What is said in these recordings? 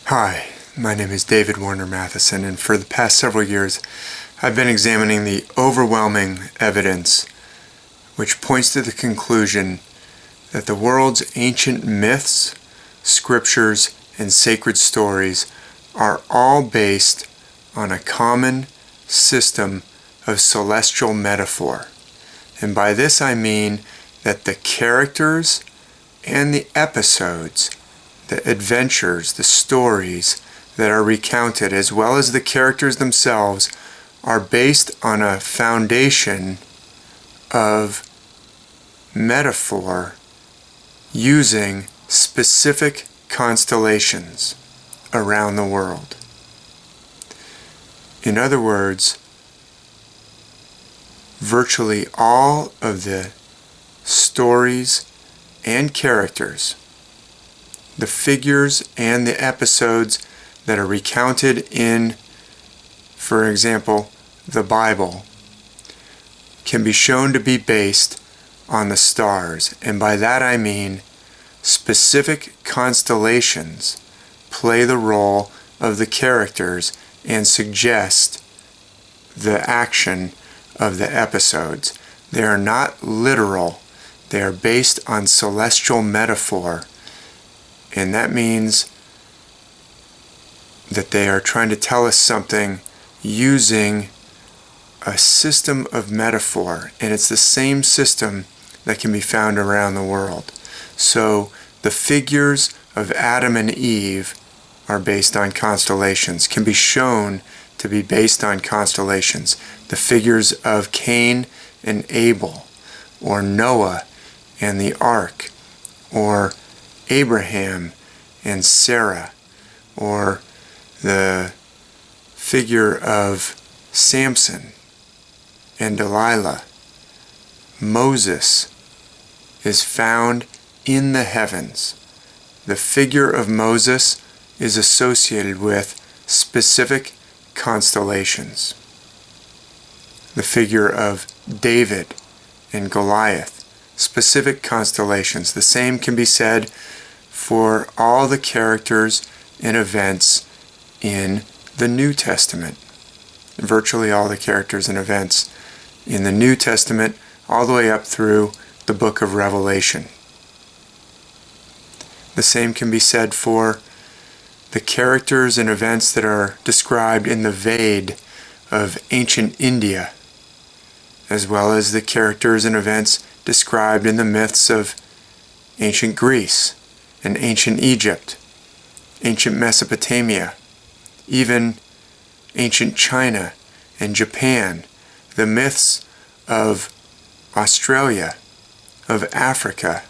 Hi, my name is David Warner Matheson, and for the past several years I've been examining the overwhelming evidence which points to the conclusion that the world's ancient myths, scriptures, and sacred stories are all based on a common system of celestial metaphor. And by this I mean that the characters and the episodes, the adventures, the stories that are recounted, as well as the characters themselves, are based on a foundation of metaphor using specific constellations around the world. In other words, virtually all of the stories and characters, the figures and the episodes that are recounted in, for example, the Bible, can be shown to be based on the stars. And by that I mean specific constellations play the role of the characters and suggest the action of the episodes. They are not literal. They are based on celestial metaphor. And that means that they are trying to tell us something using a system of metaphor. And it's the same system that can be found around the world. So the figures of Adam and Eve are based on constellations, can be shown to be based on constellations. The figures of Cain and Abel, or Noah and the ark, or Abraham and Sarah, or the figure of Samson and Delilah. Moses is found in the heavens. The figure of Moses is associated with specific constellations. The figure of David and Goliath, specific constellations. The same can be said for all the characters and events in the New Testament. Virtually all the characters and events in the New Testament, all the way up through the book of Revelation. The same can be said for the characters and events that are described in the Ved of ancient India, as well as the characters and events described in the myths of ancient Greece and ancient Egypt, ancient Mesopotamia, even ancient China and Japan, the myths of Australia, of Africa,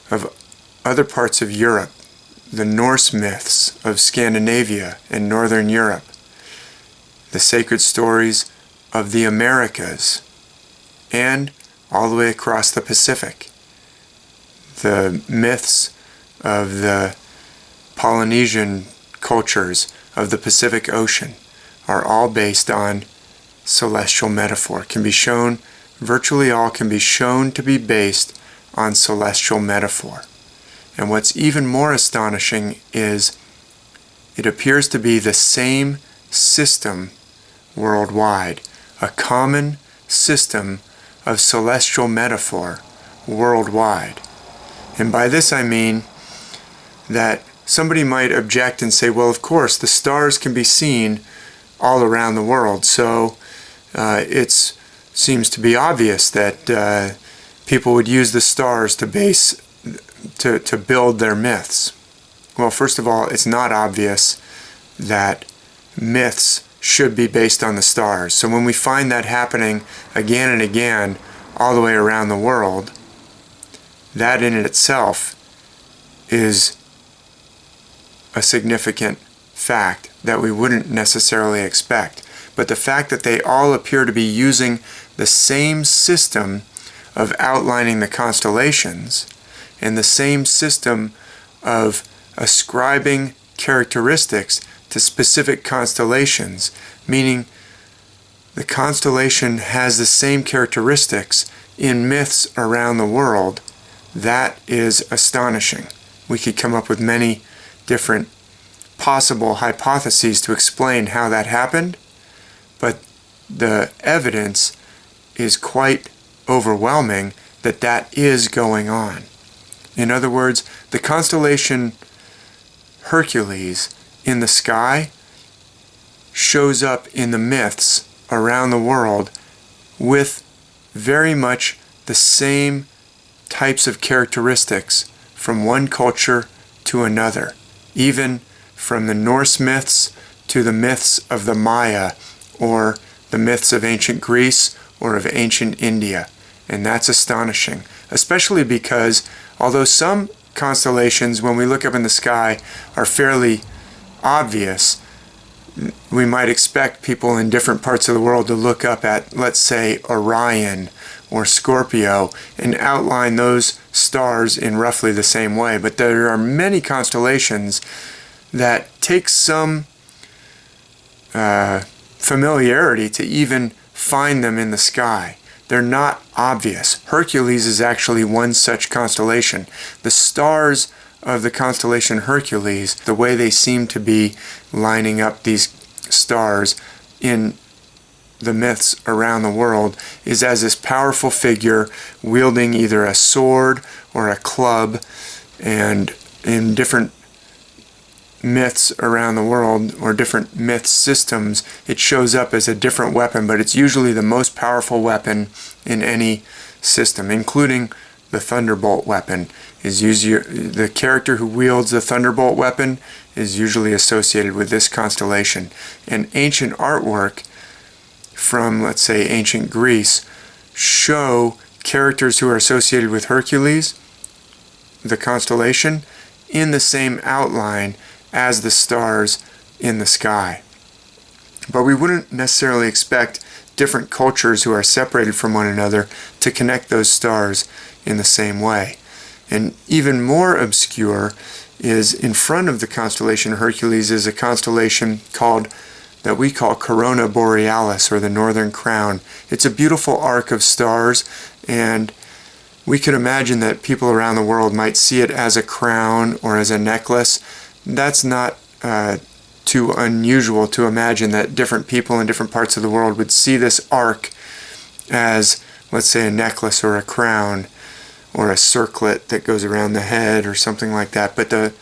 of other parts of Europe, the Norse myths of Scandinavia and Northern Europe, the sacred stories of the Americas, and all the way across the Pacific. The myths of the Polynesian cultures of the Pacific Ocean are all based on celestial metaphor. Virtually all can be shown to be based on celestial metaphor. And what's even more astonishing is it appears to be the same system worldwide, a common system of celestial metaphor worldwide. And by this I mean that somebody might object and say, well, of course, the stars can be seen all around the world, so it seems to be obvious that people would use the stars to build their myths. Well, first of all, it's not obvious that myths should be based on the stars. So when we find that happening again and again all the way around the world, that in itself is a significant fact that we wouldn't necessarily expect. But the fact that they all appear to be using the same system of outlining the constellations and the same system of ascribing characteristics to specific constellations, meaning the constellation has the same characteristics in myths around the world, that is astonishing. We could come up with many different possible hypotheses to explain how that happened, but the evidence is quite overwhelming that that is going on. In other words, the constellation Hercules in the sky shows up in the myths around the world with very much the same types of characteristics from one culture to another, even from the Norse myths to the myths of the Maya, or the myths of ancient Greece or of ancient India. And that's astonishing, especially because although some constellations, when we look up in the sky, are fairly obvious, we might expect people in different parts of the world to look up at, let's say, Orion or Scorpio and outline those stars in roughly the same way. But there are many constellations that take some familiarity to even find them in the sky. They're not obvious. Hercules is actually one such constellation. The stars of the constellation Hercules, the way they seem to be lining up these stars in the myths around the world, is as this powerful figure wielding either a sword or a club, and in different myths around the world, or different myth systems, it shows up as a different weapon, but it's usually the most powerful weapon in any system, including the thunderbolt weapon. Is usually the character who wields the thunderbolt weapon is usually associated with this constellation. And ancient artwork from, let's say, ancient Greece show characters who are associated with Hercules, the constellation, in the same outline as the stars in the sky. But we wouldn't necessarily expect different cultures who are separated from one another to connect those stars in the same way. And even more obscure is, in front of the constellation Hercules is a constellation that we call Corona Borealis, or the Northern Crown. It's a beautiful arc of stars, and we could imagine that people around the world might see it as a crown or as a necklace. That's not too unusual to imagine that different people in different parts of the world would see this arc as, let's say, a necklace or a crown or a circlet that goes around the head or something like that. But the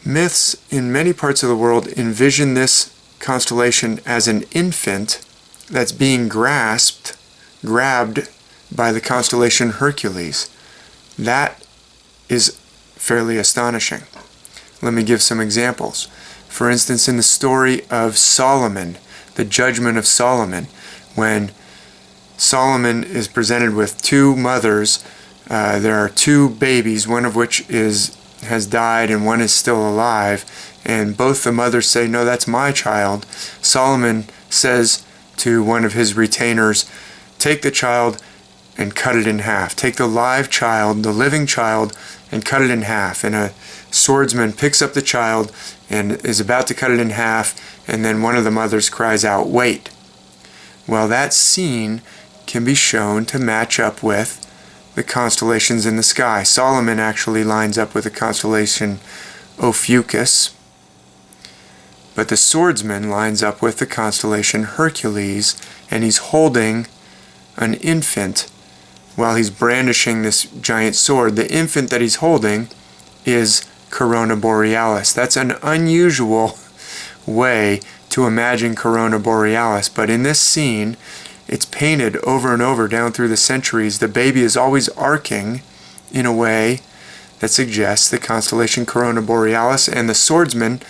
myths in many parts of the world envision this constellation as an infant that's being grabbed by the constellation Hercules. That is fairly astonishing. Let me give some examples. For instance, in the story of Solomon, the judgment of Solomon, when Solomon is presented with two mothers, there are two babies, one of which has died and one is still alive, and both the mothers say, "No, that's my child." Solomon says to one of his retainers, "Take the child and cut it in half. Take the live child, the living child, and cut it in half." And a swordsman picks up the child and is about to cut it in half, and then one of the mothers cries out, "Wait." Well, that scene can be shown to match up with the constellations in the sky. Solomon actually lines up with the constellation Ophiuchus, but the swordsman lines up with the constellation Hercules, and he's holding an infant while he's brandishing this giant sword. The infant that he's holding is Corona Borealis. That's an unusual way to imagine Corona Borealis, but in this scene, it's painted over and over down through the centuries. The baby is always arcing in a way that suggests the constellation Corona Borealis, and the swordsman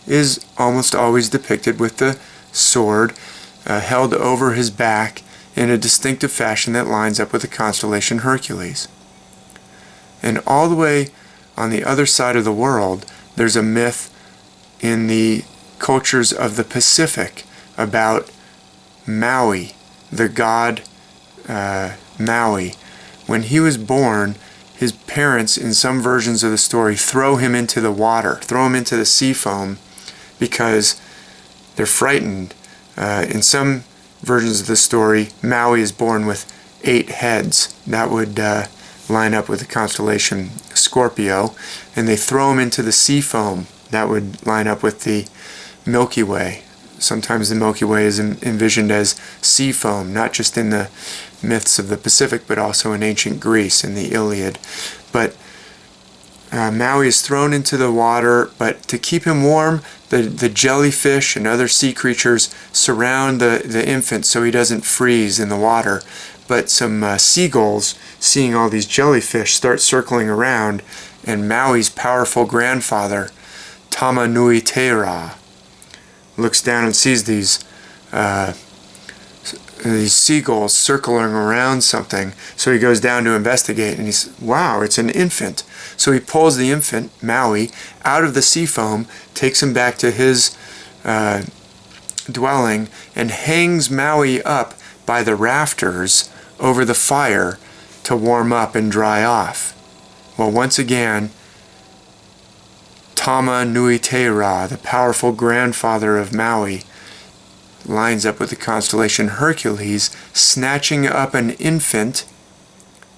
is almost always depicted with the sword held over his back in a distinctive fashion that lines up with the constellation Hercules. And all the way on the other side of the world, there's a myth in the cultures of the Pacific about Maui, the god Maui. When he was born, his parents, in some versions of the story, throw him into the water, throw him into the sea foam, because they're frightened. In some versions of the story, Maui is born with 8 heads. That would line up with the constellation Scorpio, and they throw him into the sea foam that would line up with the Milky Way. Sometimes the Milky Way is envisioned as sea foam, not just in the myths of the Pacific, but also in ancient Greece, in the Iliad. But Maui is thrown into the water, but to keep him warm, the jellyfish and other sea creatures surround the infant so he doesn't freeze in the water. But some seagulls, seeing all these jellyfish, start circling around, and Maui's powerful grandfather, Tama-nui-te-ra, looks down and sees these seagulls circling around something. So he goes down to investigate, and he's, wow, it's an infant. So he pulls the infant, Maui, out of the sea foam, takes him back to his dwelling, and hangs Maui up by the rafters over the fire to warm up and dry off. Well, once again, Tama-nui-te-ra, the powerful grandfather of Maui, lines up with the constellation Hercules, snatching up an infant,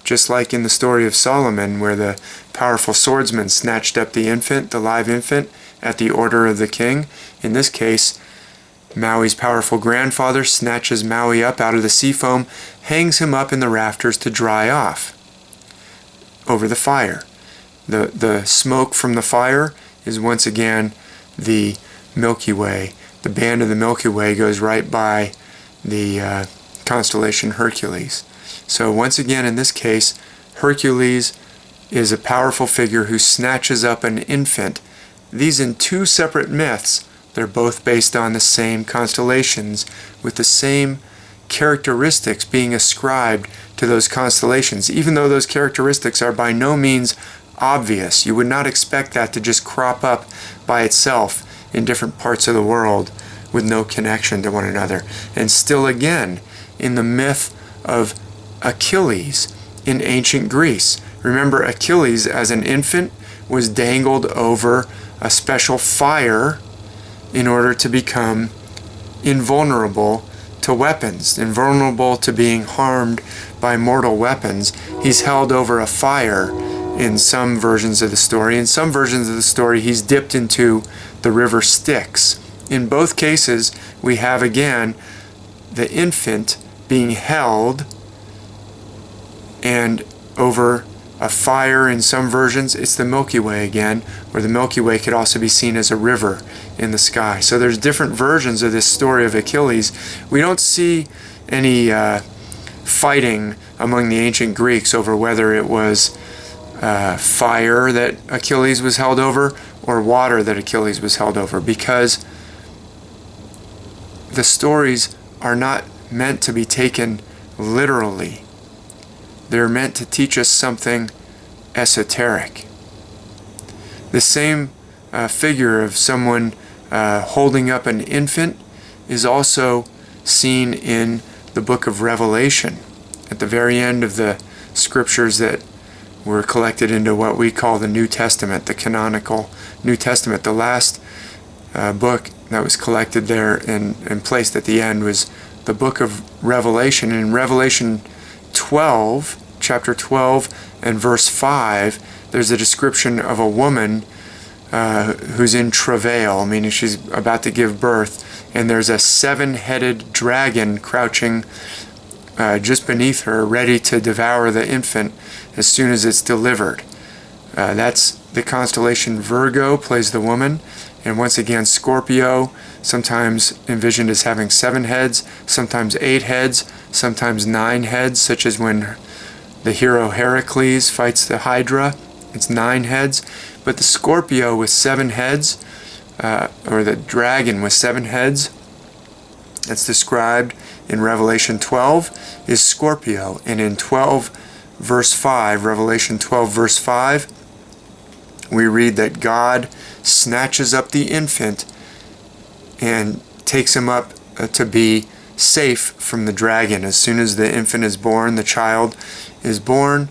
just like in the story of Solomon, where the powerful swordsman snatched up the infant, the live infant, at the order of the king. In this case, Maui's powerful grandfather snatches Maui up out of the sea foam, hangs him up in the rafters to dry off over the fire. The smoke from the fire is once again the Milky Way. The band of the Milky Way goes right by the constellation Hercules. So once again, in this case, Hercules is a powerful figure who snatches up an infant. These in two separate myths, they're both based on the same constellations, with the same characteristics being ascribed to those constellations, even though those characteristics are by no means obvious. You would not expect that to just crop up by itself in different parts of the world with no connection to one another. And still again, in the myth of Achilles in ancient Greece. Remember, Achilles as an infant was dangled over a special fire in order to become invulnerable to weapons, invulnerable to being harmed by mortal weapons. He's held over a fire in some versions of the story. In some versions of the story, he's dipped into the river Styx. In both cases, we have again the infant being held and over a fire. In some versions, it's the Milky Way again, where the Milky Way could also be seen as a river in the sky. So there's different versions of this story of Achilles. We don't see any fighting among the ancient Greeks over whether it was fire that Achilles was held over or water that Achilles was held over, because the stories are not meant to be taken literally. They're meant to teach us something esoteric. The same figure of someone holding up an infant is also seen in the book of Revelation. At the very end of the scriptures that were collected into what we call the New Testament, the canonical New Testament, the last book that was collected there and placed at the end was the book of Revelation. And in Revelation 12, chapter 12 and verse 5, there's a description of a woman who's in travail, meaning she's about to give birth, and there's a seven-headed dragon crouching just beneath her, ready to devour the infant as soon as it's delivered. That's the constellation Virgo, plays the woman. And once again, Scorpio, sometimes envisioned as having 7 heads, sometimes 8 heads, sometimes 9 heads, such as when the hero Heracles fights the Hydra. It's 9 heads. But the Scorpio with 7 heads, or the dragon with 7 heads, that's described in Revelation 12, is Scorpio. And in 12 verse 5, Revelation 12 verse 5, we read that God snatches up the infant and takes him up to be safe from the dragon. As soon as the infant is born, the child is born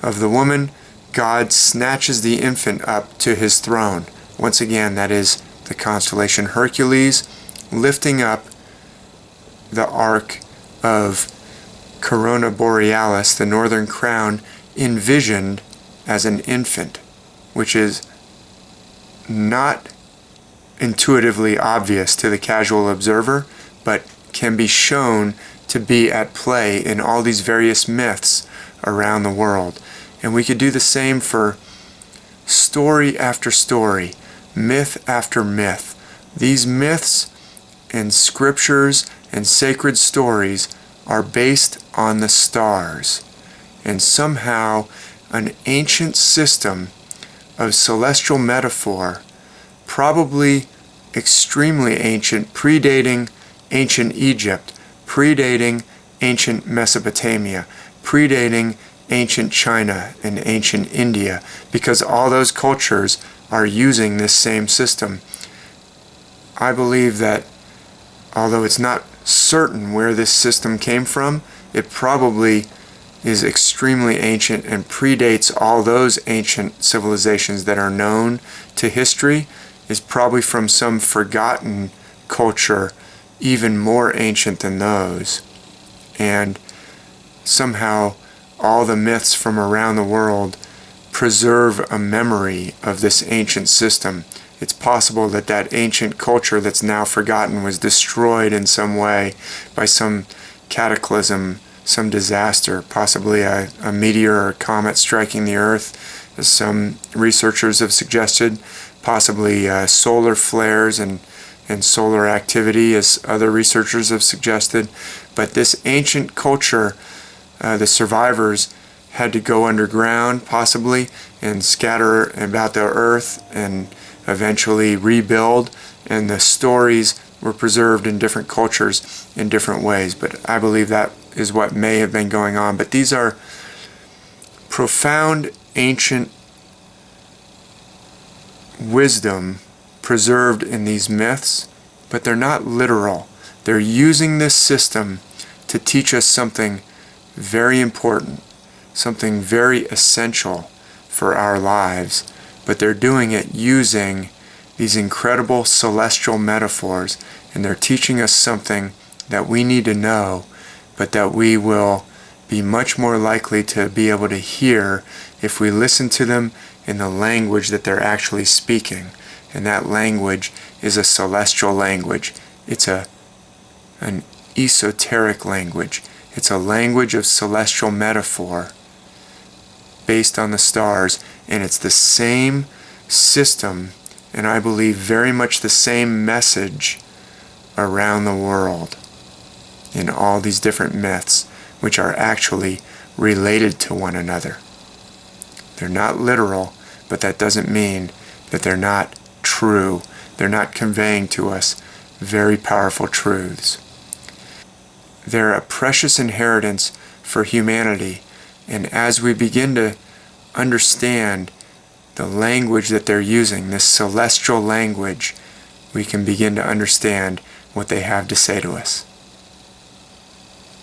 of the woman, God snatches the infant up to his throne. Once again, that is the constellation Hercules, lifting up the ark of Corona Borealis, the northern crown, envisioned as an infant, which is not intuitively obvious to the casual observer, but can be shown to be at play in all these various myths around the world. And we could do the same for story after story, myth after myth. These myths and scriptures and sacred stories are based on the stars. And somehow an ancient system of celestial metaphor, probably extremely ancient, predating ancient Egypt, predating ancient Mesopotamia, predating ancient China and ancient India, because all those cultures are using this same system. I believe that although it's not certain where this system came from, it probably is extremely ancient and predates all those ancient civilizations that are known to history, is probably from some forgotten culture even more ancient than those. And somehow all the myths from around the world preserve a memory of this ancient system. It's possible that that ancient culture that's now forgotten was destroyed in some way by some cataclysm, some disaster, possibly a meteor or a comet striking the Earth, as some researchers have suggested, possibly solar flares and solar activity, as other researchers have suggested. But this ancient culture, the survivors had to go underground, possibly, and scatter about the Earth and eventually rebuild, and the stories were preserved in different cultures in different ways. But I believe that is what may have been going on. But these are profound ancient wisdom preserved in these myths, but they're not literal. They're using this system to teach us something very important, something very essential for our lives, but they're doing it using these incredible celestial metaphors, and they're teaching us something that we need to know, but that we will be much more likely to be able to hear if we listen to them in the language that they're actually speaking. And that language is a celestial language. It's an esoteric language. It's a language of celestial metaphor based on the stars, and it's the same system, and I believe very much the same message around the world in all these different myths, which are actually related to one another. They're not literal, but that doesn't mean that they're not true. They're not conveying to us very powerful truths. They're a precious inheritance for humanity, and as we begin to understand the language that they're using, this celestial language, we can begin to understand what they have to say to us.